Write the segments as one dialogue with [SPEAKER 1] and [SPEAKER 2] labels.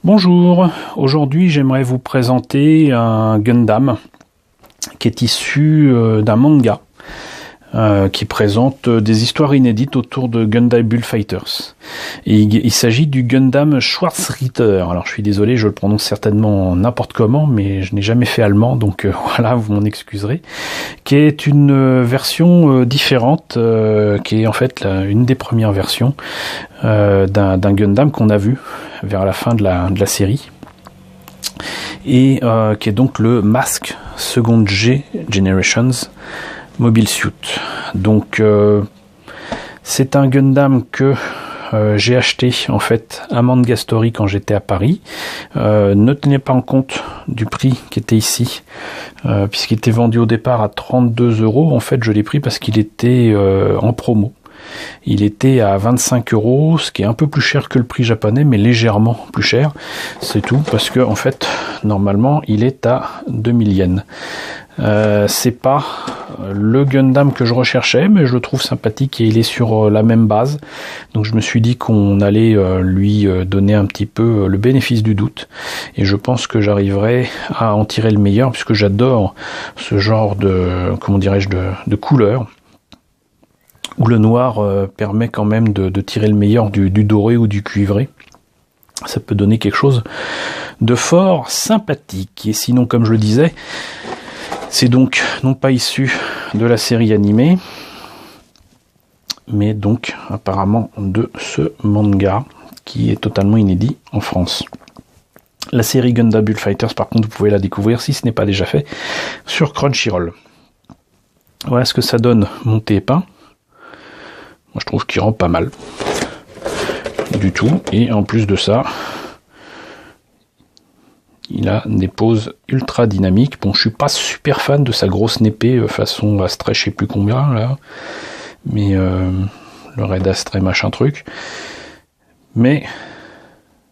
[SPEAKER 1] Bonjour, aujourd'hui j'aimerais vous présenter un Gundam qui est issu d'un manga qui présente des histoires inédites autour de Gundam Bullfighters. Et il s'agit du Gundam Schwarzritter. Alors je suis désolé, je le prononce certainement n'importe comment, mais je n'ai jamais fait allemand, donc voilà, vous m'en excuserez. Qui est une version différente, qui est en fait une des premières versions d'un Gundam qu'on a vu vers la fin de la série. Et qui est donc le Mask Second G Generations Mobile Suit. Donc c'est un Gundam que j'ai acheté en fait à Manga Story quand j'étais à Paris. Ne tenez pas en compte du prix qui était ici, puisqu'il était vendu au départ à 32 €. En fait, je l'ai pris parce qu'il était en promo. Il était à 25 €, ce qui est un peu plus cher que le prix japonais, mais légèrement plus cher. C'est tout, parce que en fait, normalement, il est à 2000 yens. C'est pas le Gundam que je recherchais, mais je le trouve sympathique et il est sur la même base. Donc je me suis dit qu'on allait lui donner un petit peu le bénéfice du doute. Et je pense que j'arriverai à en tirer le meilleur, puisque j'adore ce genre de, comment dirais-je, de couleur, où le noir permet quand même de tirer le meilleur du doré ou du cuivré. Ça peut donner quelque chose de fort sympathique. Et sinon, comme je le disais, c'est donc non pas issu de la série animée, mais donc apparemment de ce manga qui est totalement inédit en France. La série Gundam Bullfighters, par contre, vous pouvez la découvrir, si ce n'est pas déjà fait, sur Crunchyroll. Voilà ce que ça donne monté et peint. Moi je trouve qu'il rend pas mal du tout, et en plus de ça il a des poses ultra dynamiques. Bon, je suis pas super fan de sa grosse épée façon Astray, je sais plus combien là, mais le Red Astray machin truc, mais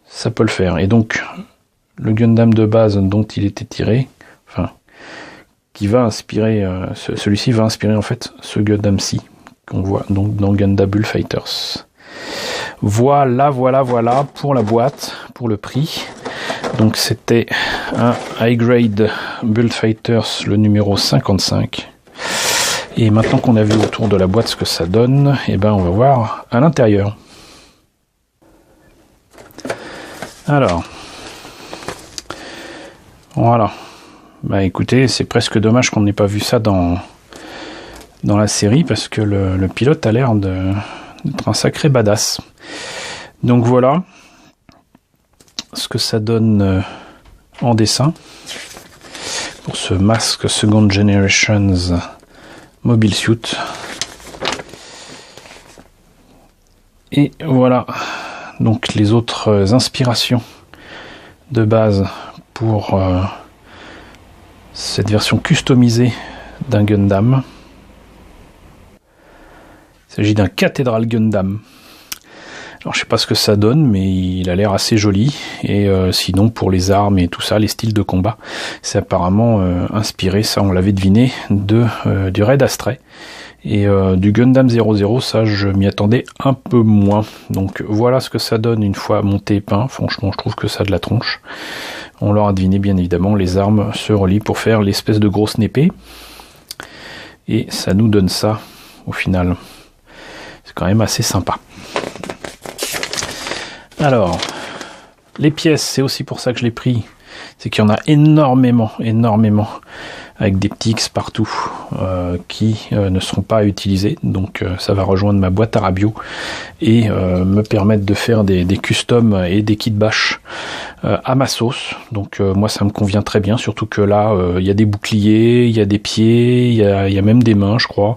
[SPEAKER 1] ça peut le faire. Et donc le Gundam de base dont il était tiré, enfin qui va inspirer, celui-ci va inspirer en fait ce Gundam-ci qu'on voit donc dans Gundam Bullfighters. Voilà pour la boîte, pour le prix. Donc c'était un High Grade Bullfighters, le numéro 55. Et maintenant qu'on a vu autour de la boîte ce que ça donne, et ben on va voir à l'intérieur. Alors, voilà. Bah écoutez, c'est presque dommage qu'on n'ait pas vu ça dans la série, parce que le pilote a l'air d'être un sacré badass. Donc voilà ce que ça donne en dessin pour ce Mask Second Generations Mobile Suit. Et voilà donc les autres inspirations de base pour cette version customisée d'un Gundam. Il s'agit d'un Cathédrale Gundam. Alors je sais pas ce que ça donne, mais il a l'air assez joli. Et sinon pour les armes et tout ça, les styles de combat, c'est apparemment inspiré, ça on l'avait deviné, du Red Astray. Et du Gundam 00, ça je m'y attendais un peu moins. Donc voilà ce que ça donne une fois monté et peint. Franchement je trouve que ça a de la tronche. On l'aura deviné bien évidemment, les armes se relient pour faire l'espèce de grosse épée. Et ça nous donne ça au final. C'est quand même assez sympa. Alors, les pièces, c'est aussi pour ça que je l'ai pris. C'est qu'il y en a énormément, avec des petits X partout qui ne seront pas utilisés. Donc ça va rejoindre ma boîte à Rabio et me permettre de faire des customs et des kits bash à ma sauce. Donc moi ça me convient très bien, surtout que là il y a des boucliers, il y a des pieds, il y a même des mains je crois,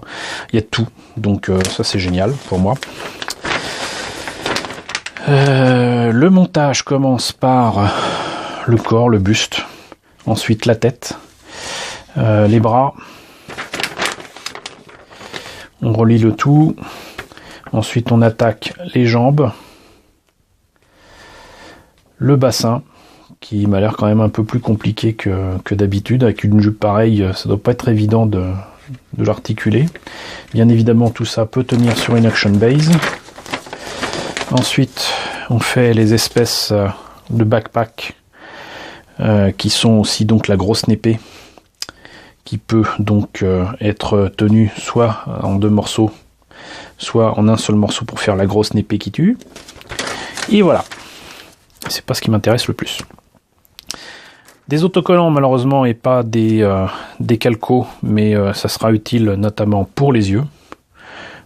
[SPEAKER 1] il y a tout. Donc ça c'est génial pour moi. Le montage commence par le corps, le buste, ensuite la tête, les bras, on relie le tout, ensuite on attaque les jambes, le bassin, qui m'a l'air quand même un peu plus compliqué que d'habitude. Avec une jupe pareille, ça doit pas être évident de l'articuler. Bien évidemment tout ça peut tenir sur une action base. Ensuite, on fait les espèces de backpack qui sont aussi donc la grosse épée qui peut donc être tenue soit en 2 morceaux, soit en un seul morceau pour faire la grosse épée qui tue. Et voilà, c'est pas ce qui m'intéresse le plus. Des autocollants malheureusement et pas des calcos, mais ça sera utile notamment pour les yeux,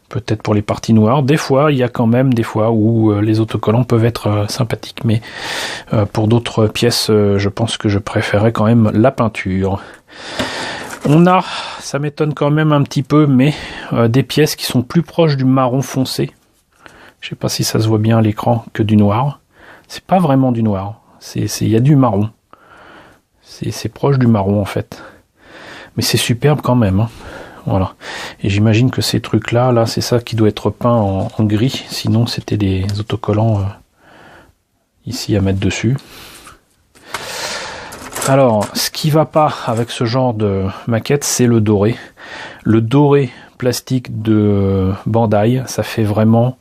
[SPEAKER 1] peut-être pour les parties noires. Des fois, il y a quand même des fois où les autocollants peuvent être sympathiques, mais pour d'autres pièces, je pense que je préférais quand même la peinture. On a, ça m'étonne quand même un petit peu, mais des pièces qui sont plus proches du marron foncé. Je sais pas si ça se voit bien à l'écran, que du noir. C'est pas vraiment du noir, il y a du marron. C'est proche du marron en fait. Mais c'est superbe quand même. Hein. Voilà. Et j'imagine que ces trucs-là, là, c'est ça qui doit être peint en gris. Sinon, c'était des autocollants ici à mettre dessus. Alors, ce qui va pas avec ce genre de maquette, c'est le doré. Le doré plastique de Bandai, ça fait vraiment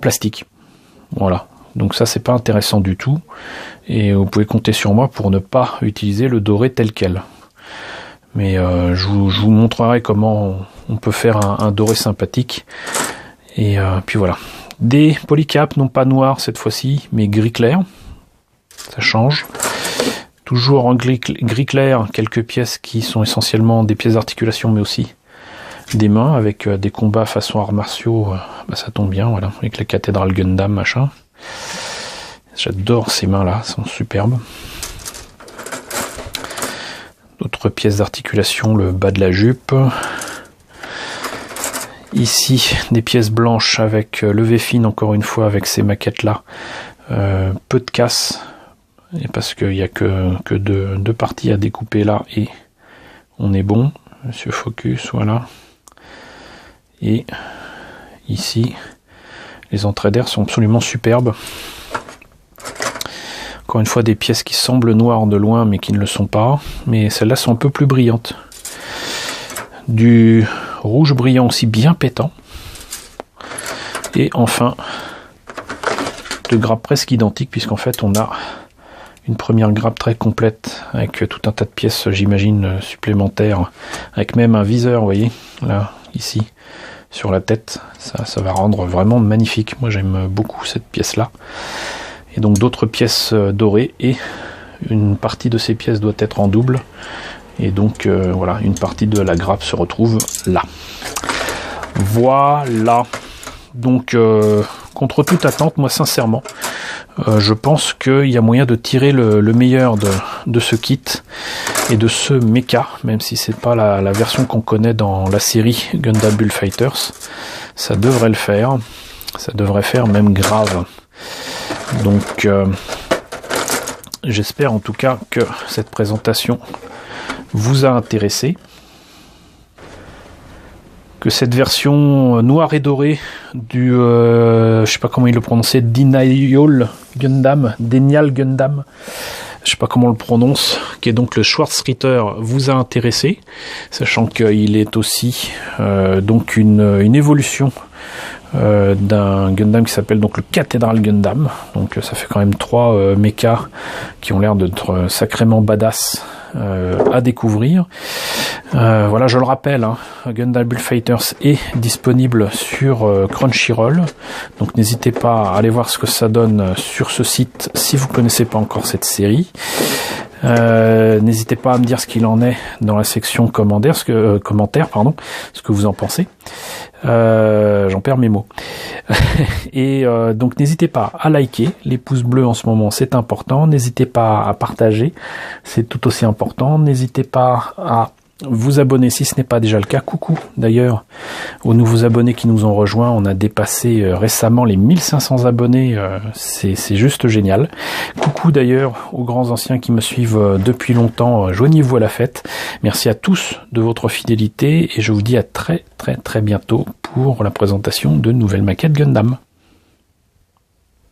[SPEAKER 1] plastique. Voilà. Donc ça, c'est pas intéressant du tout. Et vous pouvez compter sur moi pour ne pas utiliser le doré tel quel. Mais je vous montrerai comment on peut faire un doré sympathique. Et puis voilà. Des polycaps, non pas noirs cette fois-ci, mais gris clair. Ça change. Toujours en gris clair, quelques pièces qui sont essentiellement des pièces d'articulation, mais aussi des mains, avec des combats façon arts martiaux. Bah, ça tombe bien, voilà, avec la cathédrale Gundam, machin. J'adore ces mains-là, elles sont superbes. D'autres pièces d'articulation, le bas de la jupe. Ici, des pièces blanches avec levée fine, encore une fois, avec ces maquettes-là. Peu de casse, et parce qu'il n'y a que deux parties à découper là, et on est bon. Monsieur Focus, voilà. Et ici, les entrées d'air sont absolument superbes. Encore une fois, des pièces qui semblent noires de loin, mais qui ne le sont pas. Mais celles-là sont un peu plus brillantes. Du rouge brillant aussi bien pétant. Et enfin, de grappes presque identiques, puisqu'en fait, on a une première grappe très complète, avec tout un tas de pièces, j'imagine, supplémentaires, avec même un viseur, vous voyez, là, ici, sur la tête. Ça va rendre vraiment magnifique. Moi, j'aime beaucoup cette pièce-là. Et donc d'autres pièces dorées, et une partie de ces pièces doit être en double, et donc voilà, une partie de la grappe se retrouve là. Voilà, donc contre toute attente, moi sincèrement, je pense qu'il y a moyen de tirer le meilleur de ce kit et de ce mecha, même si c'est pas la version qu'on connaît dans la série Gundam Bullfighters. Ça devrait le faire, ça devrait faire même grave. Donc j'espère en tout cas que cette présentation vous a intéressé, que cette version noire et dorée du je sais pas comment il le prononçait, Denial Gundam, je sais pas comment on le prononce, qui est donc le Schwarzritter, vous a intéressé, sachant qu'il est aussi donc une évolution d'un Gundam qui s'appelle donc le Cathédrale Gundam. Donc ça fait quand même 3 mechas qui ont l'air d'être sacrément badass à découvrir. Voilà, je le rappelle, hein, Gundam Bullfighters est disponible sur Crunchyroll, donc n'hésitez pas à aller voir ce que ça donne sur ce site si vous connaissez pas encore cette série. N'hésitez pas à me dire ce qu'il en est dans la section commentaires, ce que vous en pensez. J'en perds mes mots. Et donc n'hésitez pas à liker, les pouces bleus en ce moment c'est important, n'hésitez pas à partager, c'est tout aussi important, n'hésitez pas à vous abonner si ce n'est pas déjà le cas. Coucou d'ailleurs aux nouveaux abonnés qui nous ont rejoints, on a dépassé récemment les 1500 abonnés, c'est juste génial. Coucou d'ailleurs aux grands anciens qui me suivent depuis longtemps, joignez-vous à la fête. Merci à tous de votre fidélité et je vous dis à très bientôt pour la présentation de nouvelles maquettes Gundam.